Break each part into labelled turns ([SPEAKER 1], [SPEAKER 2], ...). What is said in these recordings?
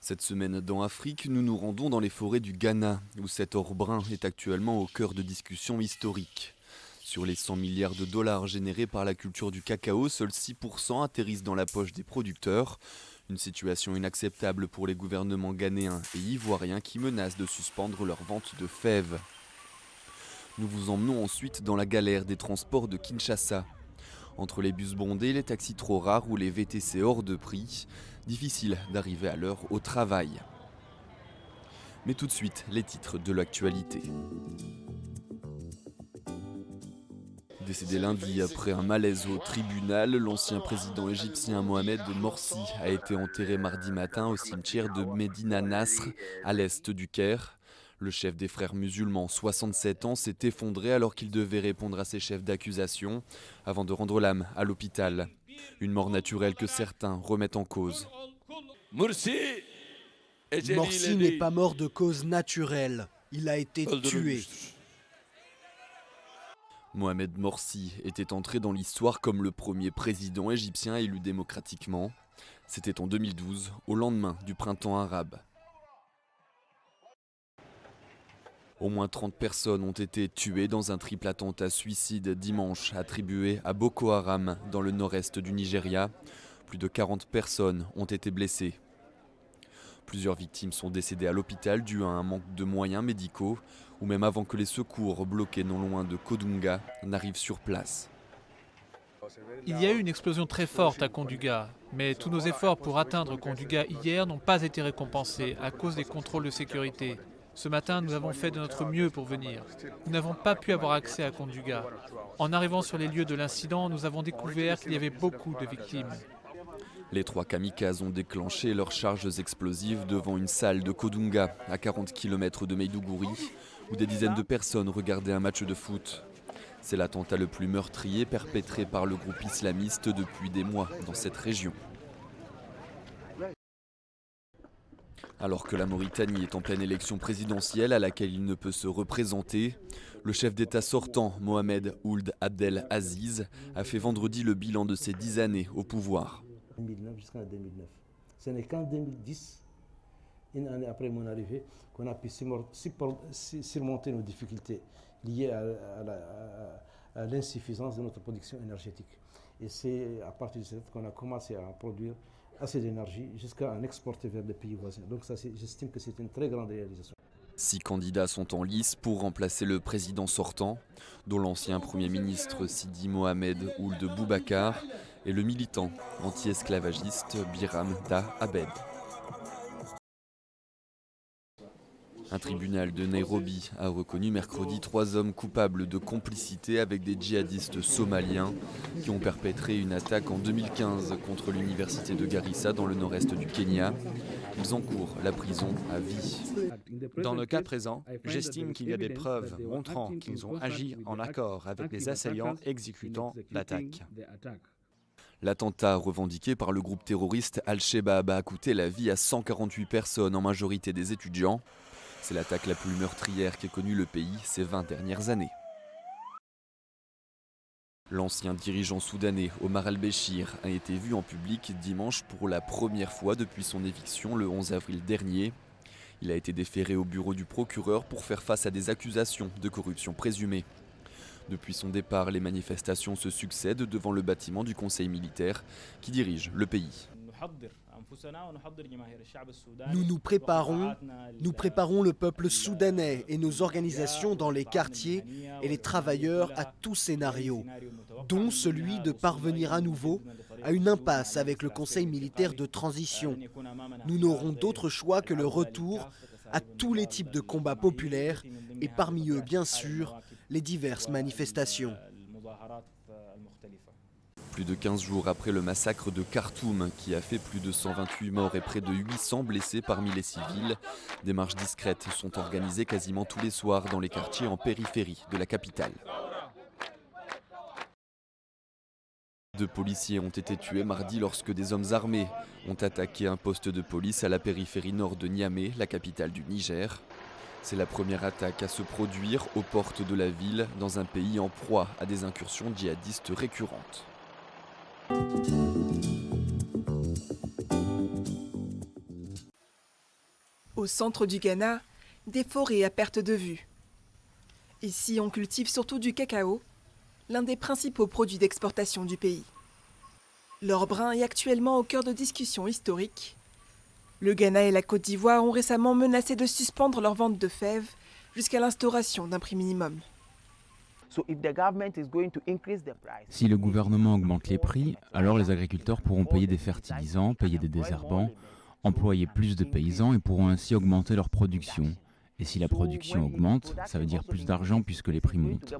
[SPEAKER 1] Cette semaine dans Afrique, nous nous rendons dans les forêts du Ghana, où cet or brun est actuellement au cœur de discussions historiques. Sur les 100 milliards de dollars générés par la culture du cacao, seuls 6% atterrissent dans la poche des producteurs. Une situation inacceptable pour les gouvernements ghanéens et ivoiriens qui menacent de suspendre leur vente de fèves. Nous vous emmenons ensuite dans la galère des transports de Kinshasa. Entre les bus bondés, les taxis trop rares ou les VTC hors de prix, difficile d'arriver à l'heure au travail. Mais tout de suite, les titres de l'actualité. Décédé lundi après un malaise au tribunal, l'ancien président égyptien Mohamed Morsi a été enterré mardi matin au cimetière de Medina Nasr, à l'est du Caire. Le chef des frères musulmans, 67 ans, s'est effondré alors qu'il devait répondre à ses chefs d'accusation avant de rendre l'âme à l'hôpital. Une mort naturelle que certains remettent en cause.
[SPEAKER 2] Morsi
[SPEAKER 3] n'est pas mort de cause naturelle, il a été tué.
[SPEAKER 1] Mohamed Morsi était entré dans l'histoire comme le premier président égyptien élu démocratiquement. C'était en 2012, au lendemain du printemps arabe. Au moins 30 personnes ont été tuées dans un triple attentat suicide dimanche attribué à Boko Haram dans le nord-est du Nigeria. Plus de 40 personnes ont été blessées. Plusieurs victimes sont décédées à l'hôpital dû à un manque de moyens médicaux ou même avant que les secours bloqués non loin de Kodunga n'arrivent sur place.
[SPEAKER 4] Il y a eu une explosion très forte à Konduga, mais tous nos efforts pour atteindre Konduga hier n'ont pas été récompensés à cause des contrôles de sécurité. Ce matin, nous avons fait de notre mieux pour venir. Nous n'avons pas pu avoir accès à Konduga. En arrivant sur les lieux de l'incident, nous avons découvert qu'il y avait beaucoup de victimes.
[SPEAKER 1] Les 3 kamikazes ont déclenché leurs charges explosives devant une salle de Kodunga, à 40 km de Maiduguri, où des dizaines de personnes regardaient un match de foot. C'est l'attentat le plus meurtrier perpétré par le groupe islamiste depuis des mois dans cette région. Alors que la Mauritanie est en pleine élection présidentielle à laquelle il ne peut se représenter, le chef d'État sortant, Mohamed Ould Abdel Aziz, a fait vendredi le bilan de ses 10 années au pouvoir.
[SPEAKER 5] 2009 jusqu'en 2009. Ce n'est qu'en 2010, une année après mon arrivée, qu'on a pu surmonter nos difficultés liées à l'insuffisance de notre production énergétique. Et c'est à partir de cette qu'on a commencé à produire assez d'énergie jusqu'à en exporter vers des pays voisins. Donc ça, j'estime que c'est une très grande réalisation.
[SPEAKER 1] 6 candidats sont en lice pour remplacer le président sortant, dont l'ancien Premier ministre Sidi Mohamed Ould Boubacar et le militant anti-esclavagiste Biram Da Abed. Un tribunal de Nairobi a reconnu mercredi 3 hommes coupables de complicité avec des djihadistes somaliens qui ont perpétré une attaque en 2015 contre l'université de Garissa dans le nord-est du Kenya. Ils encourent la prison à vie.
[SPEAKER 6] Dans le cas présent, j'estime qu'il y a des preuves montrant qu'ils ont agi en accord avec les assaillants exécutant l'attaque.
[SPEAKER 1] L'attentat revendiqué par le groupe terroriste Al-Shabaab a coûté la vie à 148 personnes, en majorité des étudiants. C'est l'attaque la plus meurtrière qu'ait connue le pays ces 20 dernières années. L'ancien dirigeant soudanais Omar al-Béchir a été vu en public dimanche pour la première fois depuis son éviction le 11 avril dernier. Il a été déféré au bureau du procureur pour faire face à des accusations de corruption présumée. Depuis son départ, les manifestations se succèdent devant le bâtiment du conseil militaire qui dirige le pays.
[SPEAKER 3] Nous préparons le peuple soudanais et nos organisations dans les quartiers et les travailleurs à tout scénario, dont celui de parvenir à nouveau à une impasse avec le Conseil militaire de transition. Nous n'aurons d'autre choix que le retour à tous les types de combats populaires et parmi eux, bien sûr, les diverses manifestations.
[SPEAKER 1] Plus de 15 jours après le massacre de Khartoum, qui a fait plus de 128 morts et près de 800 blessés parmi les civils, des marches discrètes sont organisées quasiment tous les soirs dans les quartiers en périphérie de la capitale. 2 policiers ont été tués mardi lorsque des hommes armés ont attaqué un poste de police à la périphérie nord de Niamey, la capitale du Niger. C'est la première attaque à se produire aux portes de la ville dans un pays en proie à des incursions djihadistes récurrentes.
[SPEAKER 2] Au centre du Ghana, des forêts à perte de vue. Ici, on cultive surtout du cacao, l'un des principaux produits d'exportation du pays. L'or brun est actuellement au cœur de discussions historiques. Le Ghana et la Côte d'Ivoire ont récemment menacé de suspendre leur vente de fèves jusqu'à l'instauration d'un prix minimum.
[SPEAKER 7] Si le gouvernement augmente les prix, alors les agriculteurs pourront payer des fertilisants, payer des désherbants, employer plus de paysans et pourront ainsi augmenter leur production. Et si la production augmente, ça veut dire plus d'argent puisque les prix montent.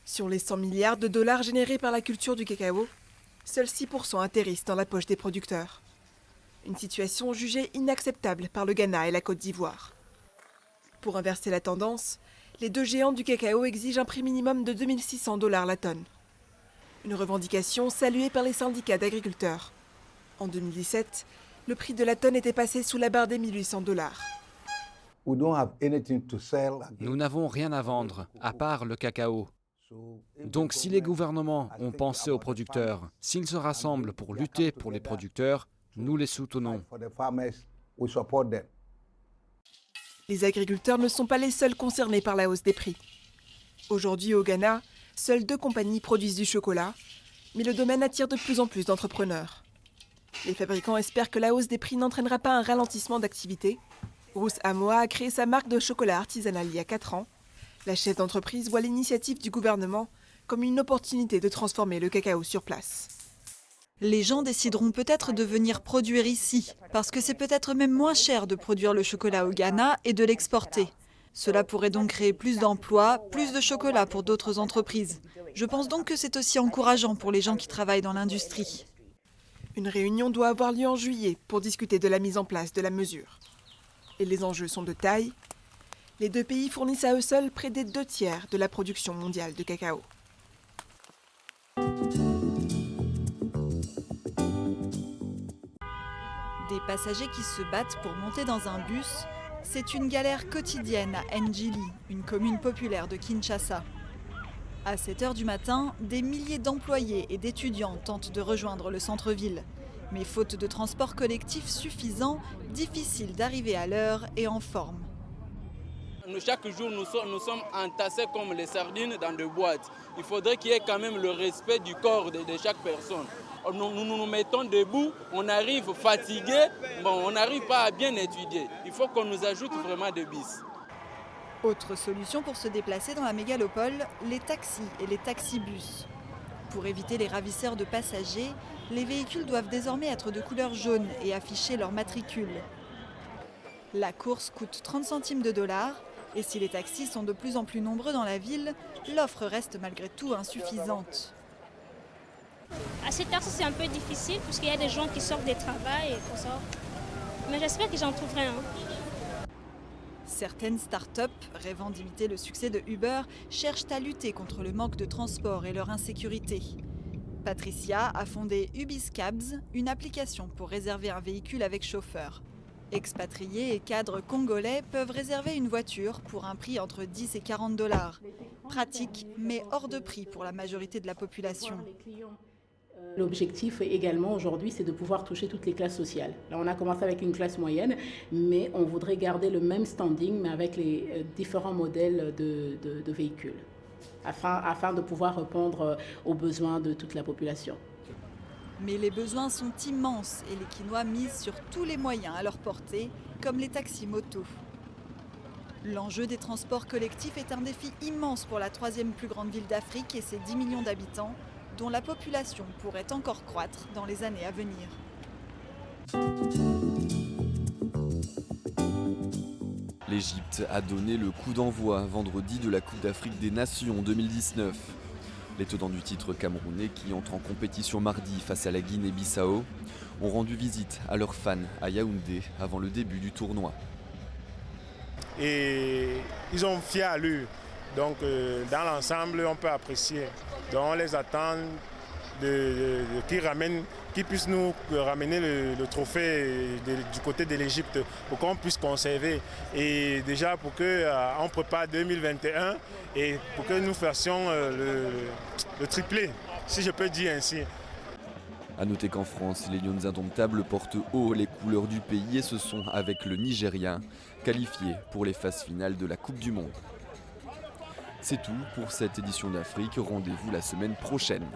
[SPEAKER 2] Sur les 100 milliards de dollars générés par la culture du cacao, seuls 6% atterrissent dans la poche des producteurs. Une situation jugée inacceptable par le Ghana et la Côte d'Ivoire. Pour inverser la tendance, les deux géants du cacao exigent un prix minimum de 2600 $ la tonne. Une revendication saluée par les syndicats d'agriculteurs. En 2017, le prix de la tonne était passé sous la barre des 1800 $.
[SPEAKER 6] Nous n'avons rien à vendre, à part le cacao. Donc si les gouvernements ont pensé aux producteurs, s'ils se rassemblent pour lutter pour les producteurs, nous les soutenons.
[SPEAKER 2] Les agriculteurs ne sont pas les seuls concernés par la hausse des prix. Aujourd'hui au Ghana, seules 2 compagnies produisent du chocolat, mais le domaine attire de plus en plus d'entrepreneurs. Les fabricants espèrent que la hausse des prix n'entraînera pas un ralentissement d'activité. Ruth Amoa a créé sa marque de chocolat artisanal il y a 4 ans. La chef d'entreprise voit l'initiative du gouvernement comme une opportunité de transformer le cacao sur place.
[SPEAKER 8] Les gens décideront peut-être de venir produire ici, parce que c'est peut-être même moins cher de produire le chocolat au Ghana et de l'exporter. Cela pourrait donc créer plus d'emplois, plus de chocolat pour d'autres entreprises. Je pense donc que c'est aussi encourageant pour les gens qui travaillent dans l'industrie.
[SPEAKER 2] Une réunion doit avoir lieu en juillet pour discuter de la mise en place de la mesure. Et les enjeux sont de taille. Les 2 pays fournissent à eux seuls près des 2/3 de la production mondiale de cacao.
[SPEAKER 8] Des passagers qui se battent pour monter dans un bus, c'est une galère quotidienne à Njili, une commune populaire de Kinshasa. À 7 h du matin, des milliers d'employés et d'étudiants tentent de rejoindre le centre-ville. Mais faute de transport collectif suffisant, difficile d'arriver à l'heure et en forme.
[SPEAKER 9] Chaque jour, nous sommes entassés comme les sardines dans des boîtes. Il faudrait qu'il y ait quand même le respect du corps de chaque personne. Nous mettons debout, on arrive fatigué, on n'arrive pas à bien étudier. Il faut qu'on nous ajoute vraiment des bis.
[SPEAKER 8] Autre solution pour se déplacer dans la mégalopole, les taxis et les taxibus. Pour éviter les ravisseurs de passagers, les véhicules doivent désormais être de couleur jaune et afficher leur matricule. La course coûte 30 centimes de dollars et si les taxis sont de plus en plus nombreux dans la ville, l'offre reste malgré tout insuffisante.
[SPEAKER 10] À cette heure, c'est un peu difficile puisqu'il y a des gens qui sortent du travail et tout ça. Mais j'espère que j'en trouverai un.
[SPEAKER 8] Certaines start-up, rêvant d'imiter le succès de Uber, cherchent à lutter contre le manque de transport et leur insécurité. Patricia a fondé Ubiscabs, une application pour réserver un véhicule avec chauffeur. Expatriés et cadres congolais peuvent réserver une voiture pour un prix entre 10 et 40 $. Pratique, mais hors de prix pour la majorité de la population.
[SPEAKER 11] L'objectif également aujourd'hui, c'est de pouvoir toucher toutes les classes sociales. Là, on a commencé avec une classe moyenne, mais on voudrait garder le même standing, mais avec les différents modèles de véhicules, afin de pouvoir répondre aux besoins de toute la population.
[SPEAKER 8] Mais les besoins sont immenses et les Kinois misent sur tous les moyens à leur portée, comme les taxis-motos. L'enjeu des transports collectifs est un défi immense pour la 3e plus grande ville d'Afrique et ses 10 millions d'habitants, dont la population pourrait encore croître dans les années à venir.
[SPEAKER 1] L'Égypte a donné le coup d'envoi vendredi de la Coupe d'Afrique des Nations 2019. Les tenants du titre camerounais qui entrent en compétition mardi face à la Guinée-Bissau ont rendu visite à leurs fans à Yaoundé avant le début du tournoi.
[SPEAKER 12] Et ils ont fier à lui. Donc dans l'ensemble, on peut apprécier. Donc on les attend qu'ils puissent nous ramener le trophée du côté de l'Égypte pour qu'on puisse conserver. Et déjà pour qu'on prépare 2021 et pour que nous fassions le triplé, si je peux dire ainsi.
[SPEAKER 1] A noter qu'en France, les Lions indomptables portent haut les couleurs du pays et se sont, avec le Nigeria, qualifiés pour les phases finales de la Coupe du Monde. C'est tout pour cette édition d'Afrique, rendez-vous la semaine prochaine.